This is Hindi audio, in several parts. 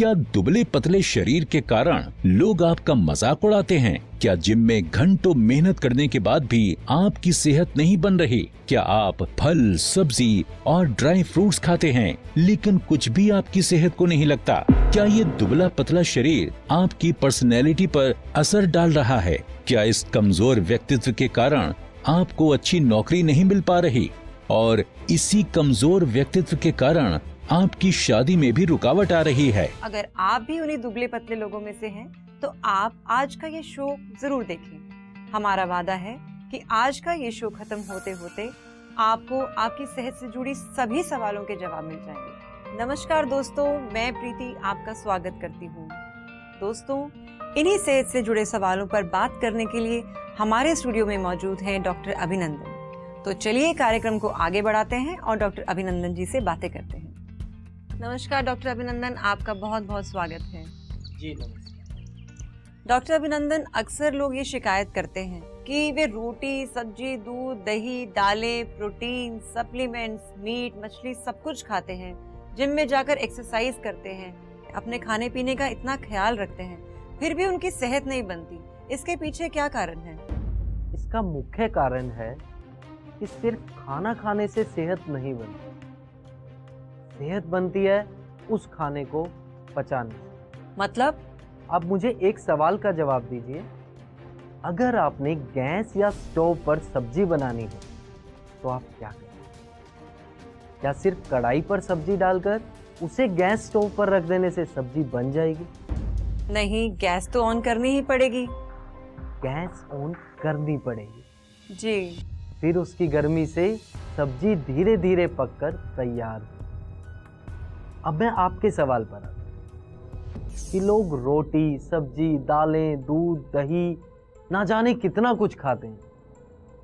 क्या दुबले पतले शरीर के कारण लोग आपका मजाक उड़ाते हैं? क्या जिम में घंटों मेहनत करने के बाद भी आपकी सेहत नहीं बन रही? क्या आप फल, सब्जी और ड्राई फ्रूट्स खाते हैं लेकिन कुछ भी आपकी सेहत को नहीं लगता? क्या ये दुबला पतला शरीर आपकी पर्सनैलिटी पर असर डाल रहा है? क्या इस कमजोर व्यक्तित्व के कारण आपको अच्छी नौकरी नहीं मिल पा रही और इसी कमजोर व्यक्तित्व के कारण आपकी शादी में भी रुकावट आ रही है? अगर आप भी उन्हीं दुबले पतले लोगों में से हैं, तो आप आज का ये शो जरूर देखें। हमारा वादा है कि आज का ये शो खत्म होते होते आपको आपकी सेहत से जुड़ी सभी सवालों के जवाब मिल जाएंगे। नमस्कार दोस्तों, मैं प्रीति आपका स्वागत करती हूँ। दोस्तों, इन्हीं सेहत से जुड़े सवालों पर बात करने के लिए हमारे स्टूडियो में मौजूद हैं डॉक्टर अभिनंदन। तो चलिए कार्यक्रम को आगे बढ़ाते हैं और डॉक्टर अभिनंदन जी से बातें करते हैं। नमस्कार डॉक्टर अभिनंदन, आपका बहुत बहुत स्वागत है। जी नमस्कार। डॉक्टर अभिनंदन, अक्सर लोग ये शिकायत करते हैं कि वे रोटी, सब्जी, दूध, दही, दालें, प्रोटीन, सप्लीमेंट्स, मीट, मछली सब कुछ खाते हैं, जिम में जाकर एक्सरसाइज करते हैं, अपने खाने पीने का इतना ख्याल रखते हैं, फिर भी उनकी सेहत नहीं बनती। इसके पीछे क्या कारण है? इसका मुख्य कारण है कि सिर्फ खाना खाने से सेहत नहीं बनती। सेहत बनती है उस खाने को पचाने से। मतलब? आप मुझे एक सवाल का जवाब दीजिए। अगर आपने गैस या स्टोव पर सब्जी बनानी हो तो आप क्या करें? क्या सिर्फ कढ़ाई पर सब्जी डालकर उसे गैस स्टोव पर रख देने से सब्जी बन जाएगी? नहीं, गैस तो ऑन करनी ही पड़ेगी। गैस ऑन करनी पड़ेगी जी। फिर उसकी गर्मी से सब्जी धीरे धीरे पककर तैयार हो। अब मैं आपके सवाल पर आता हूं कि लोग रोटी, सब्जी, दालें, दूध, दही ना जाने कितना कुछ खाते हैं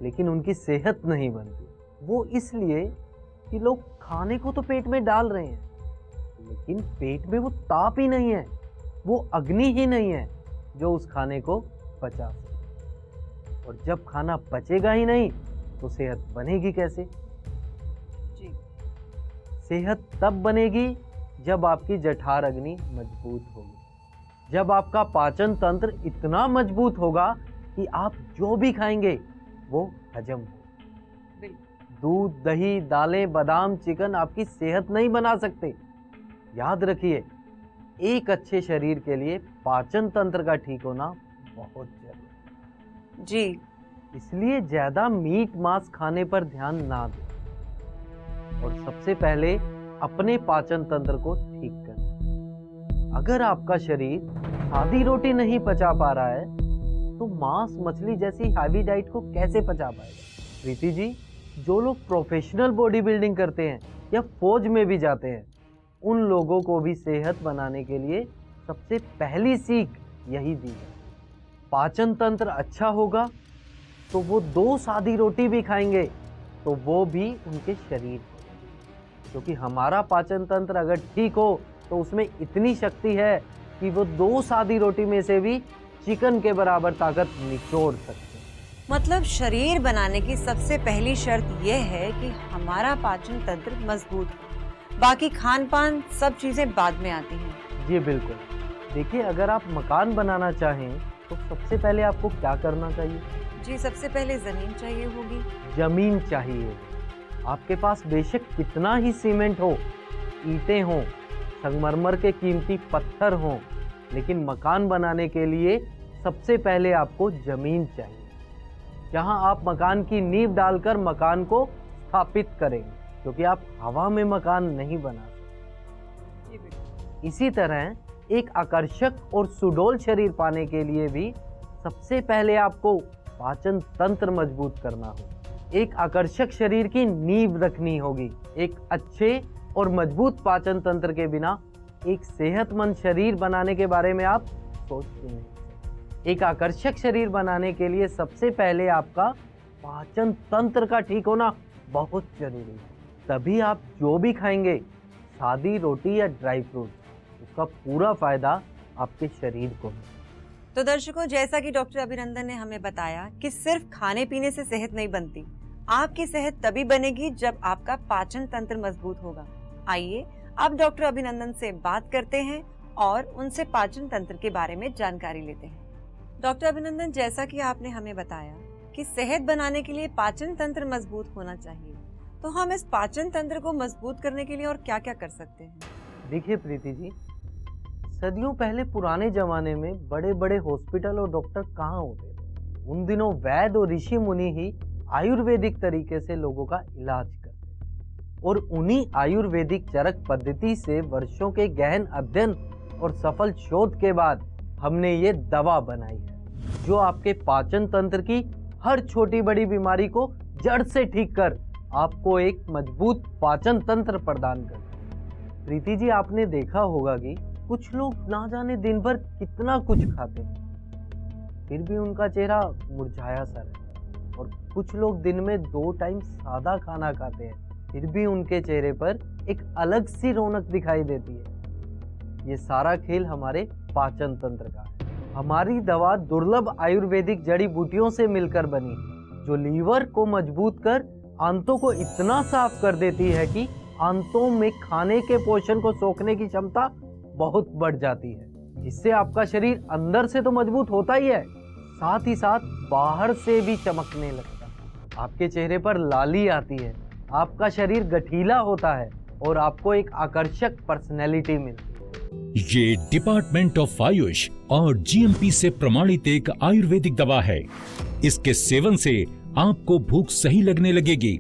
लेकिन उनकी सेहत नहीं बनती। वो इसलिए कि लोग खाने को तो पेट में डाल रहे हैं लेकिन पेट में वो ताप ही नहीं है, वो अग्नि ही नहीं है जो उस खाने को पचा सके। और जब खाना पचेगा ही नहीं तो सेहत बनेगी कैसे? जी। सेहत तब बनेगी जब आपकी जठर अग्नि मजबूत होगी, जब आपका पाचन तंत्र इतना मजबूत होगा कि आप जो भी खाएंगे वो हजम हो। दूध, दही, दालें, बादाम, चिकन आपकी सेहत नहीं बना सकते। याद रखिए, एक अच्छे शरीर के लिए पाचन तंत्र का ठीक होना बहुत जरूरी है। जी। इसलिए ज्यादा मीट मांस खाने पर ध्यान ना दें और सबसे पहले अपने पाचन तंत्र को ठीक करें। अगर आपका शरीर सादी रोटी नहीं पचा पा रहा है तो मांस, मछली जैसी हैवी डाइट को कैसे पचा पाएगा? प्रीति जी, जो लोग प्रोफेशनल बॉडी बिल्डिंग करते हैं या फौज में भी जाते हैं, उन लोगों को भी सेहत बनाने के लिए सबसे पहली सीख यही दी है। पाचन तंत्र अच्छा होगा तो वो 2 सादी रोटी भी खाएंगे तो वो भी उनके शरीर, क्योंकि हमारा पाचन तंत्र अगर ठीक हो तो उसमें इतनी शक्ति है कि वो 2 सादी रोटी में से भी चिकन के बराबर ताकत निचोड़ सकते हैं। मतलब शरीर बनाने की सबसे पहली शर्त यह है कि हमारा पाचन तंत्र मजबूत हो, बाकी खान पान सब चीजें बाद में आती हैं। जी बिल्कुल। देखिए, अगर आप मकान बनाना चाहें तो सबसे पहले आपको क्या करना चाहिए? जी, सबसे पहले जमीन चाहिए होगी। जमीन चाहिए। आपके पास बेशक कितना ही सीमेंट हो, ईंटें हों, संगमरमर के कीमती पत्थर हों, लेकिन मकान बनाने के लिए सबसे पहले आपको जमीन चाहिए, जहां आप मकान की नींव डालकर मकान को स्थापित करेंगे, क्योंकि आप हवा में मकान नहीं बना सकते। इसी तरह एक आकर्षक और सुडौल शरीर पाने के लिए भी सबसे पहले आपको पाचन तंत्र मजबूत करना होगा। एक आकर्षक शरीर की नींव रखनी होगी। एक अच्छे और मजबूत पाचन तंत्र के बिना एक सेहतमंद शरीर बनाने के बारे में आप सोच भी नहीं सकते। एक आकर्षक शरीर बनाने के लिए सबसे पहले आपका पाचन तंत्र का ठीक होना बहुत जरूरी है। तभी आप जो भी खाएंगे, सादी रोटी या ड्राई फ्रूट, उसका पूरा फायदा आपके शरीर को है। तो दर्शकों, जैसा कि डॉक्टर अभिनंदन ने हमें बताया कि सिर्फ खाने पीने से सेहत नहीं बनती, आपकी सेहत तभी बनेगी जब आपका पाचन तंत्र मजबूत होगा। आइए अब डॉक्टर अभिनंदन से बात करते हैं और उनसे पाचन तंत्र के बारे में जानकारी लेते हैं। डॉक्टर अभिनंदन, जैसा कि आपने हमें बताया कि सेहत बनाने के लिए पाचन तंत्र मजबूत होना चाहिए, तो हम इस पाचन तंत्र को मजबूत करने के लिए और क्या क्या कर सकते हैं? देखिए प्रीति जी, सदियों पहले पुराने जमाने में बड़े बड़े हॉस्पिटल और डॉक्टर कहाँ होते थे। उन दिनों वैद्य और ऋषि मुनि ही आयुर्वेदिक तरीके से लोगों का इलाज करते थे, और उन्हीं आयुर्वेदिक चरक पद्धति से वर्षों के गहन अध्ययन और सफल शोध के बाद हमने ये दवा बनाई है, जो आपके पाचन तंत्र की हर छोटी बड़ी बीमारी को जड़ से ठीक कर आपको एक मजबूत पाचन तंत्र प्रदान करती है। प्रीति जी, आपने देखा होगा कि कुछ लोग ना जाने दिन भर कितना कुछ खाते हैं, फिर भी उनका चेहरा मुरझाया सा रहता है, और कुछ लोग दिन में 2 टाइम सादा खाना खाते हैं, फिर भी उनके चेहरे पर एक अलग सी रौनक दिखाई देती है। ये सारा खेल हमारे पाचन तंत्र का है। हमारी दवा दुर्लभ आयुर्वेदिक जड़ी बूटियों से मिलकर बनी, जो लीवर को मजबूत कर आंतों को इतना साफ कर देती है कि आंतों में खाने के पोषण को सोखने की क्षमता बहुत बढ़ जाती है, जिससे आपका शरीर अंदर से तो मजबूत होता ही है, साथ ही साथ बाहर से भी चमकने लगता है। आपके चेहरे पर लाली आती है, आपका शरीर गठीला होता है और आपको एक आकर्षक पर्सनैलिटी मिलती है। ये डिपार्टमेंट ऑफ आयुष और जीएमपी से प्रमाणित एक आयुर्वेदिक दवा है। इसके सेवन से आपको भूख सही लगने लगेगी,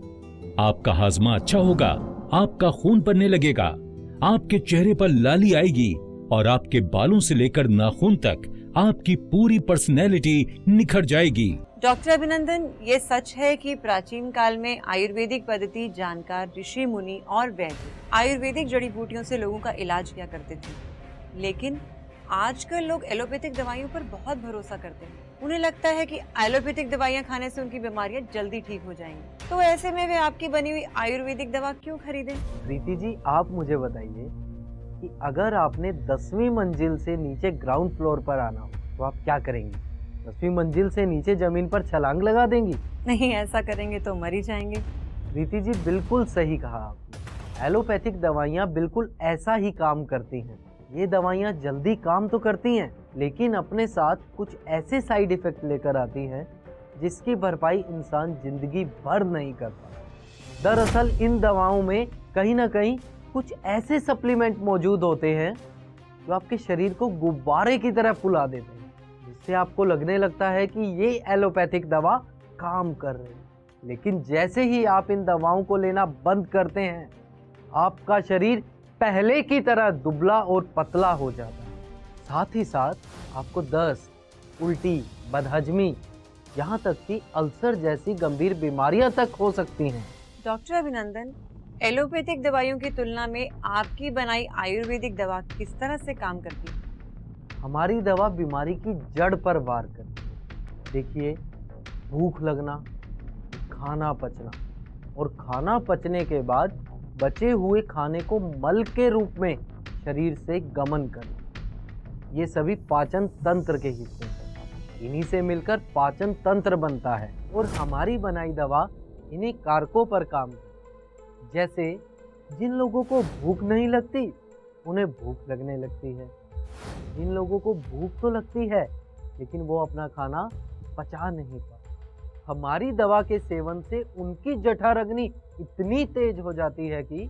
आपका हाजमा अच्छा होगा, आपका खून बनने लगेगा, आपके चेहरे पर लाली आएगी और आपके बालों से लेकर नाखून तक आपकी पूरी पर्सनैलिटी निखर जाएगी। डॉक्टर अभिनंदन, ये सच है कि प्राचीन काल में आयुर्वेदिक पद्धति जानकार ऋषि मुनि और वैद्य आयुर्वेदिक जड़ी बूटियों से लोगों का इलाज किया करते थे, लेकिन आजकल लोग एलोपैथिक दवाइयों पर बहुत भरोसा करते हैं। उन्हें लगता है कि एलोपैथिक दवाइयां खाने से उनकी बीमारियां जल्दी ठीक हो जाएंगी, तो ऐसे में वे आपकी बनी हुई आयुर्वेदिक दवा क्यों खरीदें? प्रीति जी, आप मुझे बताइए कि अगर आपने 10वीं मंजिल से नीचे ग्राउंड फ्लोर पर आना हो तो आप क्या करेंगी? 10वीं मंजिल से नीचे जमीन पर छलांग लगा देंगी? नहीं, ऐसा करेंगे तो मर ही जाएंगे। प्रीति जी, बिल्कुल सही कहा आपने। एलोपैथिक दवाइयाँ बिल्कुल ऐसा ही काम करती हैं। ये दवाइयाँ जल्दी काम तो करती हैं, लेकिन अपने साथ कुछ ऐसे साइड इफेक्ट लेकर आती हैं जिसकी भरपाई इंसान जिंदगी भर नहीं कर पाता। दरअसल इन दवाओं में कहीं ना कहीं कुछ ऐसे सप्लीमेंट मौजूद होते हैं जो आपके शरीर को गुब्बारे की तरह फुला देते हैं, जिससे आपको लगने लगता है कि ये एलोपैथिक दवा काम कर रही है। लेकिन जैसे ही आप इन दवाओं को लेना बंद करते हैं, आपका शरीर पहले की तरह दुबला और पतला हो जाता है। साथ ही साथ आपको दस्त, उल्टी, बदहजमी, यहाँ तक कि अल्सर जैसी गंभीर बीमारियां तक हो सकती हैं। डॉक्टर अभिनंदन, एलोपैथिक दवाइयों की तुलना में आपकी बनाई आयुर्वेदिक दवा किस तरह से काम करती है? हमारी दवा बीमारी की जड़ पर वार करती है। देखिए, भूख लगना, खाना पचना और खाना पचने के बाद बचे हुए खाने को मल के रूप में शरीर से गमन करना, ये सभी पाचन तंत्र के हिस्से हैं। इन्हीं से मिलकर पाचन तंत्र बनता है और हमारी बनाई दवा इन्हीं कारकों पर काम करती है। जैसे जिन लोगों को भूख नहीं लगती, उन्हें भूख लगने लगती है। जिन लोगों को भूख तो लगती है लेकिन वो अपना खाना पचा नहीं पाते, हमारी दवा के सेवन से उनकी जठराग्नि इतनी तेज हो जाती है कि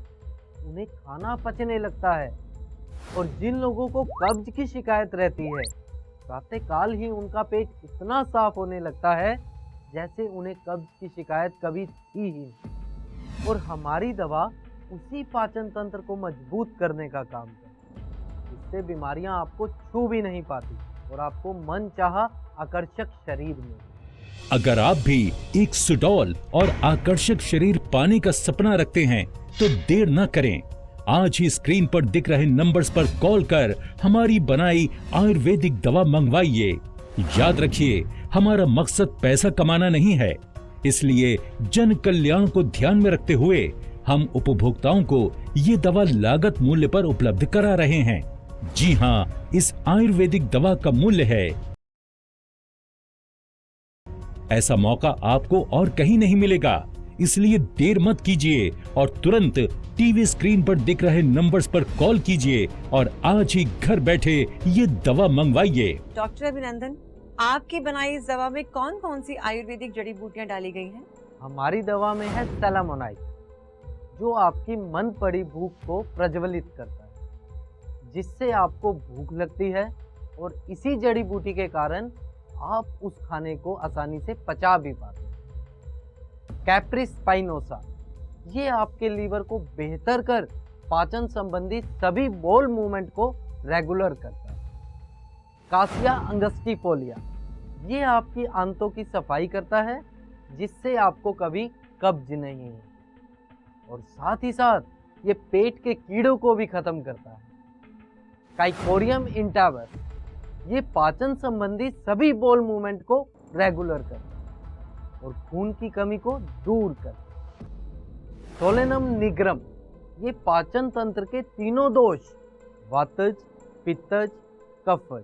उन्हें खाना पचने लगता है। और जिन लोगों को कब्ज की शिकायत रहती है, प्रातःकाल ही उनका पेट इतना साफ होने लगता है जैसे उन्हें कब्ज की शिकायत कभी थी ही नहीं। और हमारी दवा उसी पाचन तंत्र को मजबूत करने का काम करती है, इससे बीमारियां आपको छू भी नहीं पाती और आपको मनचाहा आकर्षक शरीर में। अगर आप भी एक सुडौल और आकर्षक शरीर पाने का सपना रखते हैं तो देर न करें, आज ही स्क्रीन पर दिख रहे नंबर्स पर कॉल कर हमारी बनाई आयुर्वेदिक दवा मंगवाइए। याद रखिए, हमारा मकसद पैसा कमाना नहीं है, इसलिए जन कल्याण को ध्यान में रखते हुए हम उपभोक्ताओं को ये दवा लागत मूल्य पर उपलब्ध करा रहे हैं। जी हाँ, इस आयुर्वेदिक दवा का मूल्य है, ऐसा मौका आपको और कहीं नहीं मिलेगा। इसलिए देर मत कीजिए और तुरंत टीवी स्क्रीन पर दिख रहे नंबर्स पर कॉल कीजिए और आज ही घर बैठे ये दवा मंगवाइए। डॉक्टर अभिनंदन, आपकी बनाई इस दवा में कौन कौन सी आयुर्वेदिक जड़ी बूटियां डाली गई हैं? हमारी दवा में है सेलामोनाइड, जो आपकी मन पड़ी भूख को प्रज्वलित करता है, जिससे आपको भूख लगती है और इसी जड़ी बूटी के कारण आप उस खाने को आसानी से पचा भी पाते हैं। कैप्रिस स्पाइनोसा, ये आपके लीवर को बेहतर कर पाचन संबंधी सभी बोल मूवमेंट को रेगुलर करता है। कासिया अंगस्टिफोलिया, ये आपकी आंतों की सफाई करता है, जिससे आपको कभी कब्ज नहीं है और साथ ही साथ ये पेट के कीड़ों को भी खत्म करता है। काइकोरियम इंटावस, ये पाचन संबंधी सभी बोल मूवमेंट को रेगुलर करता है और खून की कमी को दूर करता है। सोलेनम निग्रम, ये पाचन तंत्र के तीनों दोष वातज, पित्तज, कफज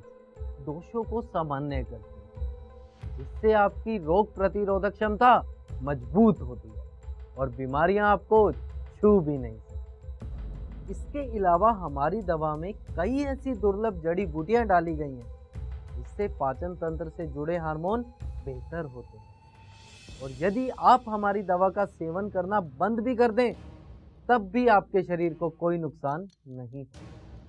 दोषों को सामान्य करते हैं, जिससे आपकी रोग प्रतिरोधक क्षमता मजबूत होती है और बीमारियां आपको छू भी नहीं सकती। इसके अलावा हमारी दवा में कई ऐसी दुर्लभ जड़ी बूटियां डाली गई हैं, जिससे पाचन तंत्र से जुड़े हार्मोन बेहतर होते हैं और यदि आप हमारी दवा का सेवन करना बंद भी कर दें, तब भी आपके शरीर को कोई नुकसान नहीं।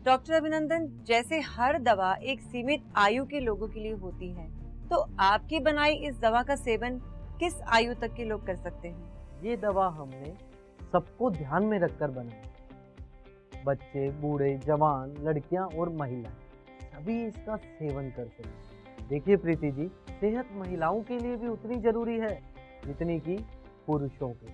डॉक्टर अभिनंदन, जैसे हर दवा एक सीमित आयु के लोगों के लिए होती है, तो आपकी बनाई इस दवा का सेवन किस आयु तक के लोग कर सकते हैं? ये दवा हमने सबको ध्यान में रखकर बनाई। बच्चे, बूढ़े, जवान, लड़कियां और महिलाएं सभी इसका सेवन कर सकते हैं। देखिए प्रीति जी, सेहत महिलाओं के लिए भी उतनी जरूरी है जितनी कि पुरुषों की।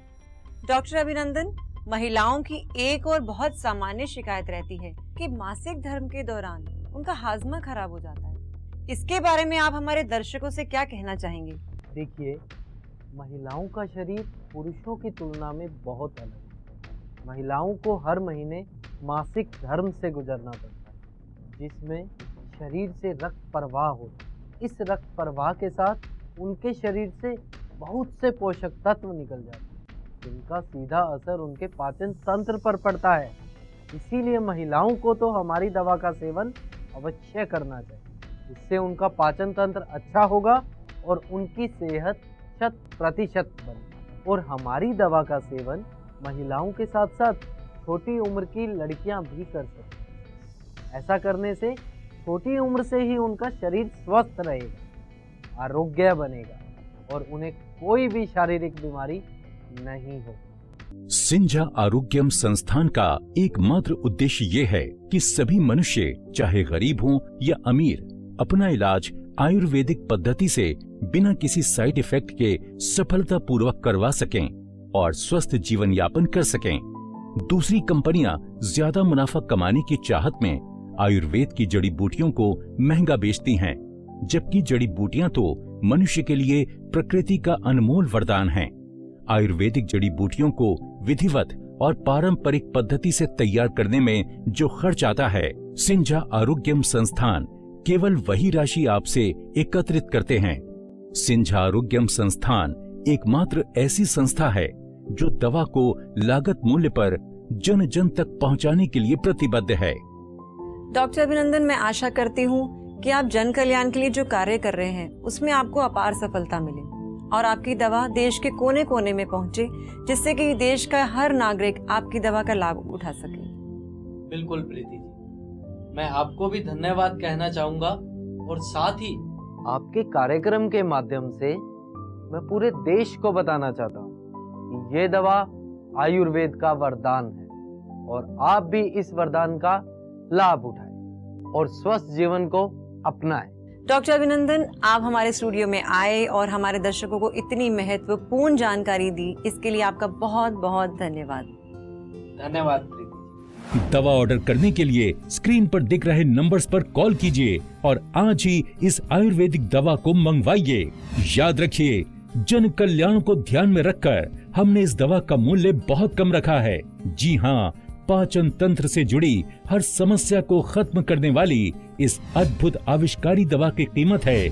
डॉक्टर अभिनंदन, महिलाओं की एक और बहुत सामान्य शिकायत रहती है कि मासिक धर्म के दौरान उनका हाजमा खराब हो जाता है। इसके बारे में आप हमारे दर्शकों से क्या कहना चाहेंगे? देखिए, महिलाओं का शरीर पुरुषों की तुलना में बहुत अलग है। महिलाओं को हर महीने मासिक धर्म से गुजरना पड़ता है, जिसमें शरीर से रक्त प्रवाह होता है। इस रक्त प्रवाह के साथ उनके शरीर से बहुत से पोषक तत्व निकल जाते हैं, जिनका सीधा असर उनके पाचन तंत्र पर पड़ता है। इसीलिए महिलाओं को तो हमारी दवा का सेवन अवश्य करना चाहिए। इससे उनका पाचन तंत्र अच्छा होगा और उनकी सेहत 100% बने। और हमारी दवा का सेवन महिलाओं के साथ साथ छोटी उम्र की लड़कियां भी कर सकती हैं। ऐसा करने से छोटी उम्र से ही उनका शरीर स्वस्थ रहेगा, आरोग्य बनेगा और उन्हें कोई भी शारीरिक बीमारी नहीं होगी। सिंजा आरोग्यम संस्थान का एकमात्र उद्देश्य ये है कि सभी मनुष्य, चाहे गरीब हों या अमीर, अपना इलाज आयुर्वेदिक पद्धति से बिना किसी साइड इफेक्ट के सफलतापूर्वक करवा सकें और स्वस्थ जीवन यापन कर सकें। दूसरी कंपनियां ज्यादा मुनाफा कमाने की चाहत में आयुर्वेद की जड़ी बूटियों को महंगा बेचती हैं, जबकि जड़ी बूटियां तो मनुष्य के लिए प्रकृति का अनमोल वरदान हैं। आयुर्वेदिक जड़ी बूटियों को विधिवत और पारंपरिक पद्धति से तैयार करने में जो खर्च आता है, सिंजा आरोग्यम संस्थान केवल वही राशि आपसे एकत्रित करते हैं। सिंजा आरोग्यम संस्थान एकमात्र ऐसी संस्था है जो दवा को लागत मूल्य पर जन जन तक पहुंचाने के लिए प्रतिबद्ध है। डॉक्टर अभिनंदन, मैं आशा करती हूँ कि आप जन कल्याण के लिए जो कार्य कर रहे हैं उसमें आपको अपार सफलता मिले और आपकी दवा देश के कोने कोने में पहुंचे, जिससे कि देश का हर नागरिक आपकी दवा का लाभ उठा सके। बिल्कुल प्रीति जी, मैं आपको भी धन्यवाद कहना चाहूंगा और साथ ही आपके कार्यक्रम के माध्यम से मैं पूरे देश को बताना चाहता हूँ कि ये दवा आयुर्वेद का वरदान है और आप भी इस वरदान का लाभ उठाएं और स्वस्थ जीवन को अपनाएं। डॉक्टर अभिनंदन, आप हमारे स्टूडियो में आए और हमारे दर्शकों को इतनी महत्वपूर्ण जानकारी दी, इसके लिए आपका बहुत बहुत धन्यवाद। धन्यवाद प्रीति। दवा ऑर्डर करने के लिए स्क्रीन पर दिख रहे नंबर्स पर कॉल कीजिए और आज ही इस आयुर्वेदिक दवा को मंगवाइए। याद रखिए, जन कल्याण को ध्यान में रखकर हमने इस दवा का मूल्य बहुत कम रखा है। जी हाँ, पाचन तंत्र से जुड़ी हर समस्या को खत्म करने वाली इस अद्भुत आविष्कारी दवा की कीमत है